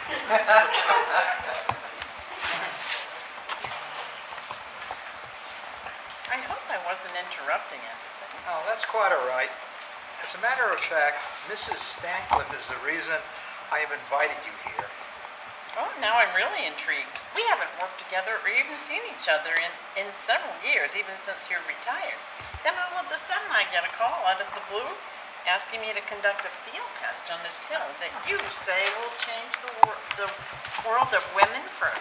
I hope I wasn't interrupting everything. Oh, that's quite all right. As a matter of fact, Mrs. Stancliffe is the reason I have invited you here. Oh, now I'm really intrigued. We haven't worked together or even seen each other in several years, even since you're retired. Then all of a sudden I get a call out of the blue asking me to conduct a field test on a pill that you say will change the world of women for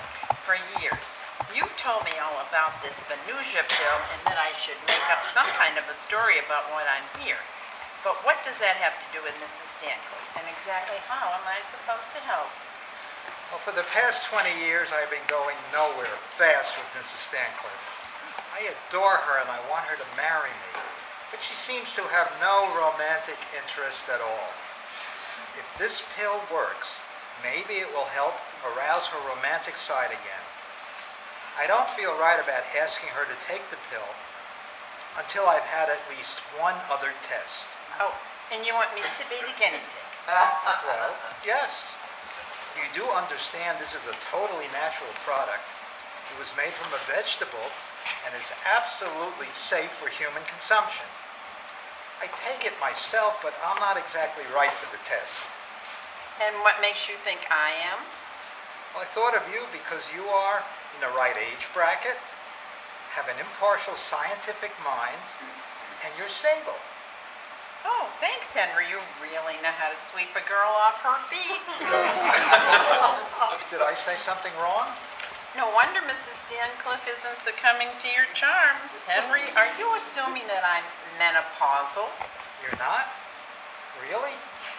years. You've told me all about this Venusia pill and that I should make up some kind of a story about what I'm here. But what does that have to do with Mrs. Stancliffe? And exactly how am I supposed to help? Well, for the past 20 years, I've been going nowhere fast with Mrs. Stancliffe. I adore her and I want her to marry me, but she seems to have no romantic interest at all. If this pill works, maybe it will help arouse her romantic side again. I don't feel right about asking her to take the pill until I've had at least one other test. Oh, and you want me to be the guinea pig? Well, yes. You do understand this is a totally natural product. It was made from a vegetable and is absolutely safe for human consumption. I take it myself, but I'm not exactly right for the test. And what makes you think I am? Well, I thought of you because you are in the right age bracket, have an impartial scientific mind, and you're single. Oh, thanks, Henry. You really know how to sweep a girl off her feet. Did I say something wrong? No wonder Mrs. Stancliffe isn't succumbing to your charms. Henry, are you assuming that I'm menopausal? You're not? Really?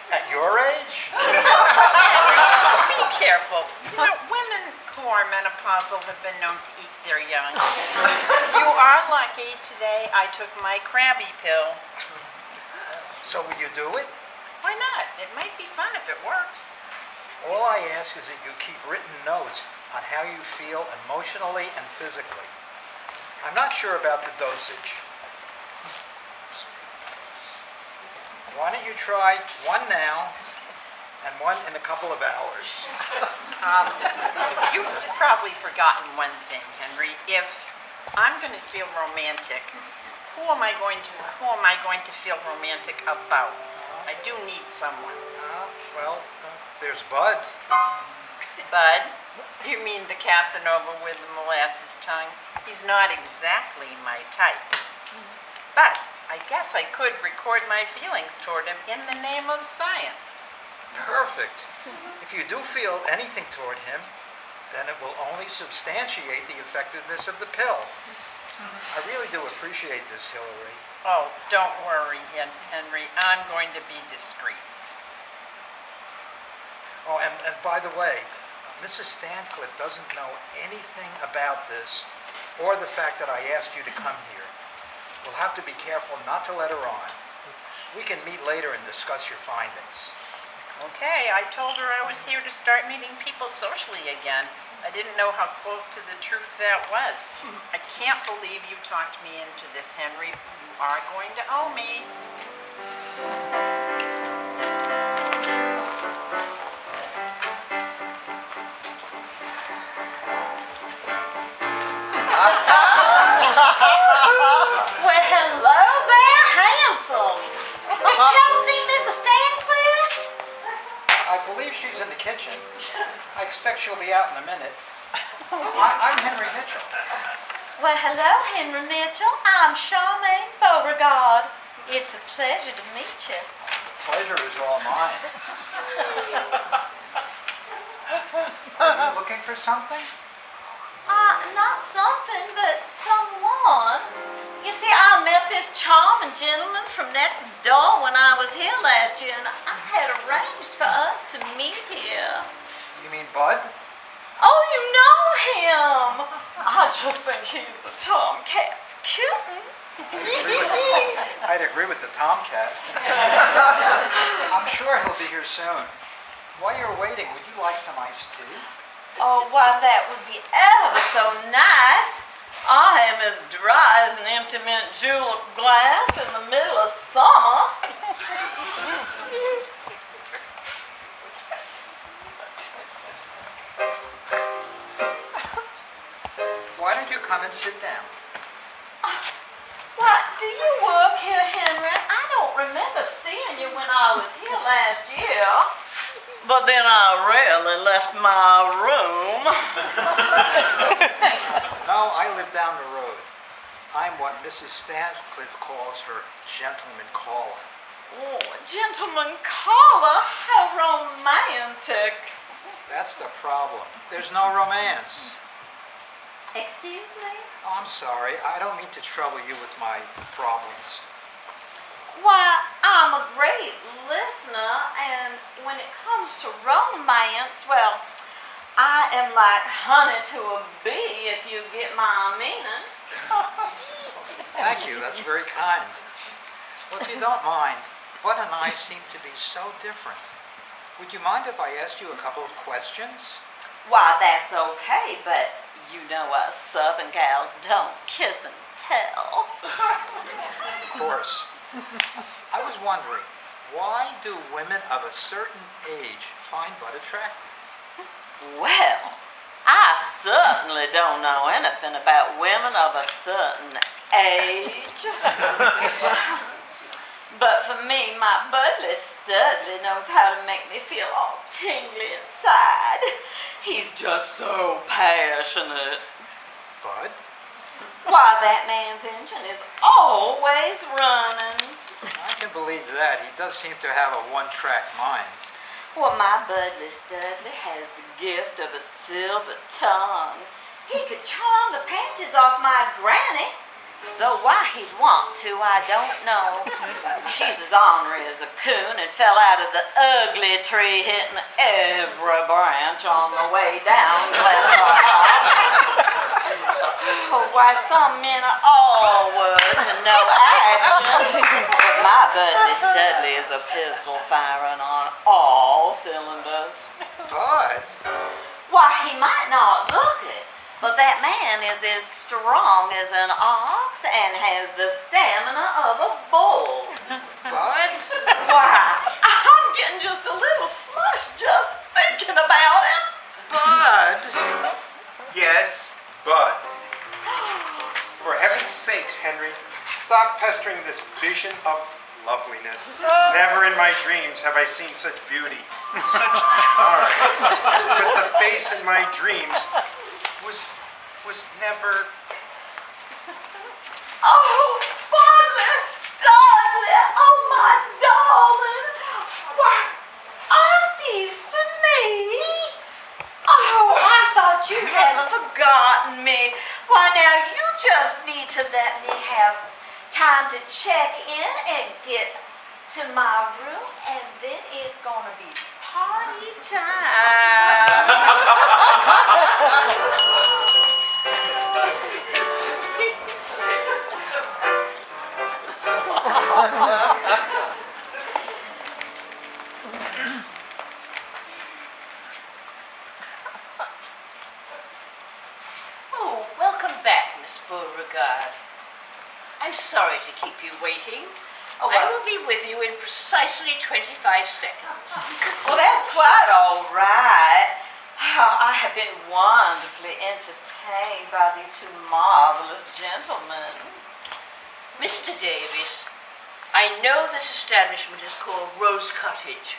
At your age? Be careful. You know, women who are menopausal have been known to eat their young. You are lucky. Today I took my crabby pill. So will you do it? Why not? It might be fun if it works. All I ask is that you keep written notes on how you feel emotionally and physically. I'm not sure about the dosage. Why don't you try one now and one in a couple of hours? You've probably forgotten one thing, Henry. If I'm going to feel romantic, who am I going to feel romantic about? I do need someone. There's Bud. Bud? You mean the Casanova with the molasses tongue? He's not exactly my type. But I guess I could record my feelings toward him in the name of science. Perfect. If you do feel anything toward him, then it will only substantiate the effectiveness of the pill. I really do appreciate this, Hillary. Oh, don't worry, Henry. I'm going to be discreet. Oh, and by the way, Mrs. Stancliffe doesn't know anything about this or the fact that I asked you to come here. We'll have to be careful not to let her on. We can meet later and discuss your findings. Okay, I told her I was here to start meeting people socially again. I didn't know how close to the truth that was. I can't believe you talked me into this, Henry. You are going to owe me. Well, hello there, handsome. Y'all seen Mrs. Stancliffe? I believe she's in the kitchen. I expect she'll be out in a minute. I'm Henry Mitchell. Well, hello, Henry Mitchell. I'm Charmaine Beauregard. It's a pleasure to meet you. Pleasure is all mine. Are you looking for something? Not something, but someone. You see, I met this charming gentleman from next door when I was here last year, and I had arranged for us to meet here. You mean Bud? Oh, you know him! I just think he's the tomcat's kitten. I'd agree with the tomcat. I'm sure he'll be here soon. While you're waiting, would you like some iced tea? Oh, why, that would be ever so nice. I am as dry as an empty mint julep glass in the middle of summer. sit down. Why, do you work here, Henry? I don't remember seeing you when I was here last year. But then I rarely left my room. No, I live down the road. I'm what Mrs. Stancliffe calls her gentleman caller. Oh, gentleman caller, how romantic. That's the problem. There's no romance. Excuse me? Oh, I'm sorry. I don't mean to trouble you with my problems. Why, I'm a great listener, and when it comes to romance, well, I am like honey to a bee, if you get my meaning. Thank you. That's very kind. Well, if you don't mind, Bud and I seem to be so different. Would you mind if I asked you a couple of questions? Why, that's okay, but you know us Southern gals don't kiss and tell. Of course. I was wondering, why do women of a certain age find Bud attractive? Well, I certainly don't know anything about women of a certain age. But for me, my Budley Studley knows how to make me feel all tingly inside. He's just so passionate. Bud? Why, that man's engine is always running. I can believe that. He does seem to have a one-track mind. Well, my Budley Studley has the gift of a silver tongue. He could charm the panties off my granny. Though why he'd want to, I don't know. She's as ornery as a coon and fell out of the ugly tree, hitting every branch on the way down, bless her heart. Oh, why, some men are all words and no action. But my Budley Studley is a pistol firing on all cylinders. Bud? Why, he might not look it, but that man is as strong as an ox and has the stamina of a bull. Bud? Why, I'm getting just a little flushed just thinking about him. Bud? Yes, Bud. For heaven's sakes, Henry, stop pestering this vision of loveliness. Never in my dreams have I seen such beauty, such charm. But the face in my dreams was never... Oh, Budley Studley, oh my darling. Why, aren't these for me? Oh, I thought you had forgotten me. Why, now you just need to let me have time to check in and get to my room, and then it's gonna be party time. Oh, welcome back, Miss Beauregard. I'm sorry to keep you waiting. Oh, I well. will be with you in precisely 25 seconds. Well, that's quite all right. I have been wonderfully entertained by these two marvelous gentlemen. Mr. Davis, I know this establishment is called Rose Cottage,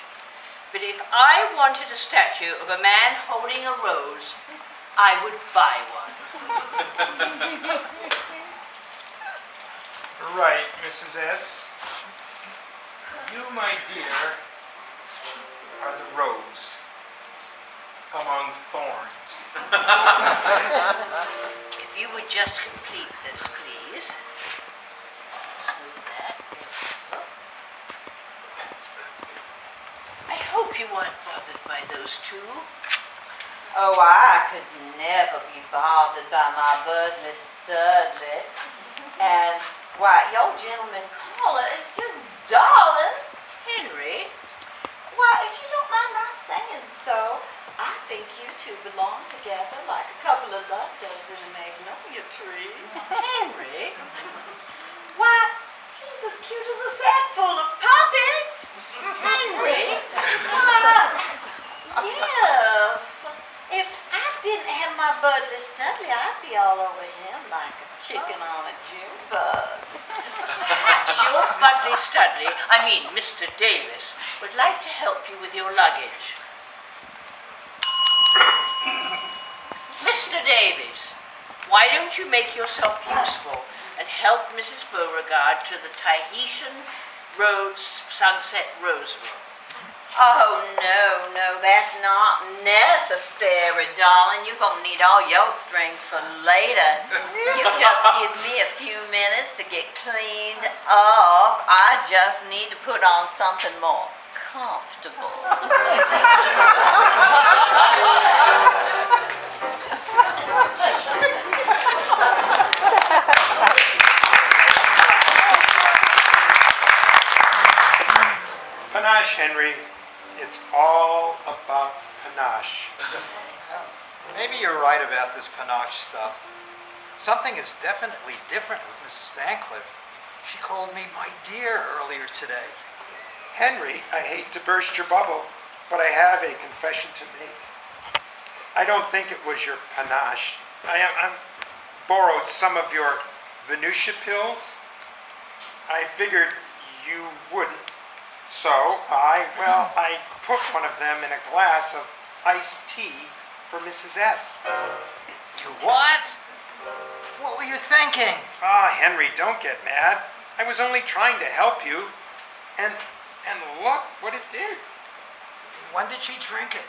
but if I wanted a statue of a man holding a rose, I would buy one. Right, Mrs. S. You, my dear, are the rose among thorns. If you would just complete this, please. Smooth that. There we go. I hope you weren't bothered by those two. Oh, I could never be bothered by my Budley Studley. And, why, your gentleman caller is just darling. Henry, Why, if you don't mind my saying so, I think you two belong together like a couple of love doves in a magnolia tree. Henry, Why, he's as cute as a sack full of puppies. Henry. Yes. If I didn't have my Budley Studley, I'd be all over him like a chicken on a June bug. Perhaps your Budley Studley, Mr. Davis, would like to help you with your luggage. Mr. Davis, why don't you make yourself useful and help Mrs. Beauregard to the Tahitian Roads Sunset Roseville? Oh, no, that's not necessary, darling. You're gonna need all your strength for later. You just give me a few minutes to get cleaned up. I just need to put on something more comfortable. Panache, Henry. It's all about panache. Maybe you're right about this panache stuff. Something is definitely different with Mrs. Stancliffe. She called me my dear earlier today. Henry, I hate to burst your bubble, but I have a confession to make. I don't think it was your panache. I borrowed some of your Venusia pills. I figured you wouldn't. So I put one of them in a glass of iced tea for Mrs. S. You what? What were you thinking? Ah, Henry, don't get mad. I was only trying to help you. And look what it did. When did she drink it?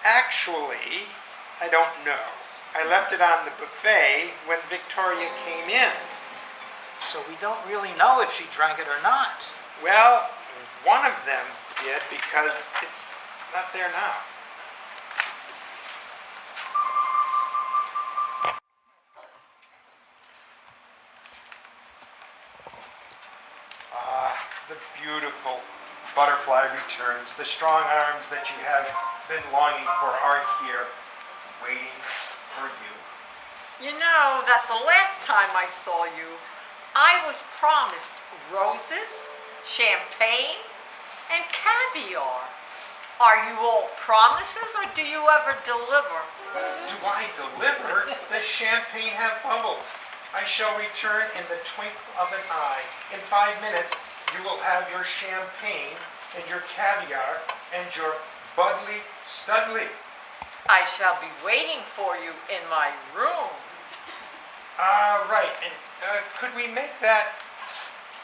Actually, I don't know. I left it on the buffet when Victoria came in. So we don't really know if she drank it or not. Well, one of them did because it's not there now. The beautiful butterfly returns. The strong arms that you have been longing for are here, waiting for you. You know that the last time I saw you, I was promised roses, champagne, and caviar. Are you all promises or do you ever deliver? Do I deliver? The champagne have bubbles. I shall return in the twinkle of an eye. In 5 minutes, you will have your champagne and your caviar and your Budley Studley. I shall be waiting for you in my room. Right. And could we make that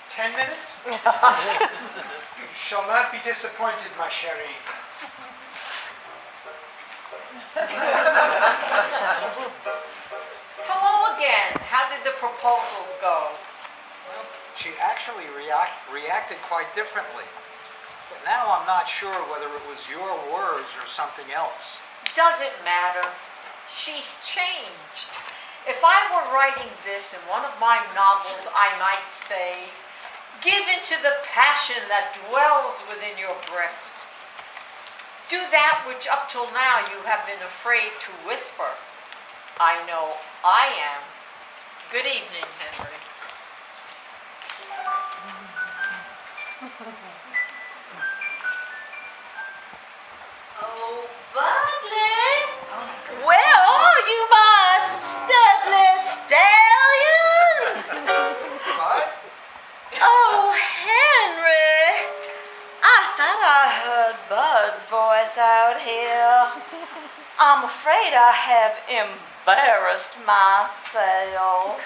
10 minutes? You shall not be disappointed, ma chérie. Hello again. How did the proposals go? Well, she actually reacted quite differently. But now I'm not sure whether it was your words or something else. Doesn't matter. She's changed. If I were writing this in one of my novels, I might say, give into the passion that dwells within your breast. Do that which up till now you have been afraid to whisper. I know I am. Good evening, Henry. Oh, Budley, where are you, my studly stallion? What? Oh, Henry, I thought I heard Bud's voice out here. I'm afraid I have embarrassed myself.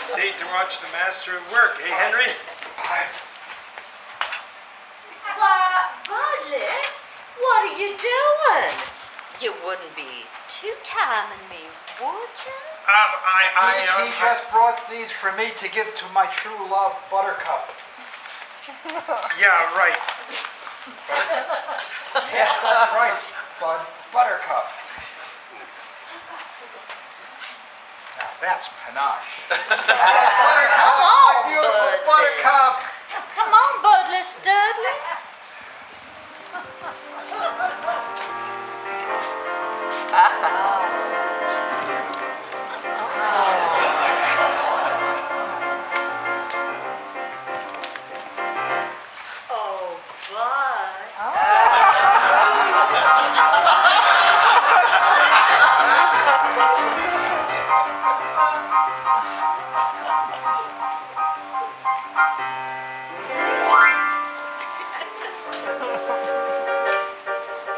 Stayed to watch the master at work, eh, Henry? Why, Budley, what are you doing? You wouldn't be two-timing me, would you? He just brought these for me to give to my true love, Buttercup. Yeah, right. Yes, that's right, Bud. Buttercup. Now that's panache. Buttercup, Come my on, beautiful Bud. Buttercup. Come on, Budless Dudley. Oh, Bud.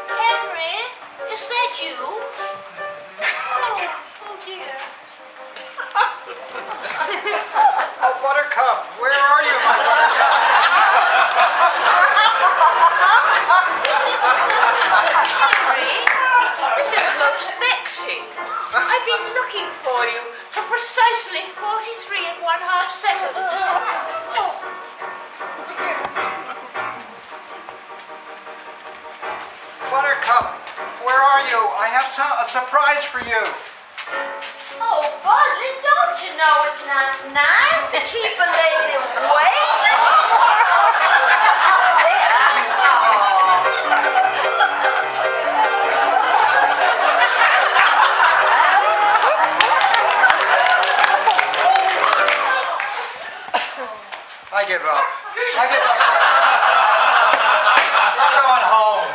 Henry, is that you? Oh dear. Oh, Buttercup, where are you, my Buttercup? Henry, this is most vexing. I've been looking for you for precisely 43 and 1/2 seconds. Oh, Buttercup, where are you? I have a surprise for you. Oh, Budley, don't you know it's not nice to keep a lady waiting? There you are. I give up. I give up. I'm going home.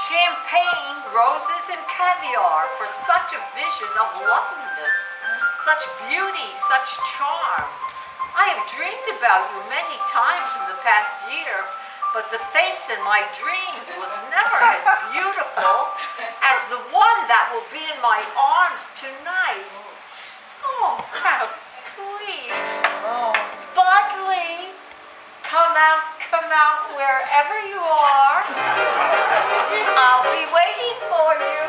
Champagne, roses, and caviar for such a vision of loveliness, such beauty, such charm. I have dreamed about you many times in the past year, but the face in my dreams was never as beautiful as the one that will be in my arms tonight. Oh, how sweet. Budley, come out wherever you are. I'll be waiting for you.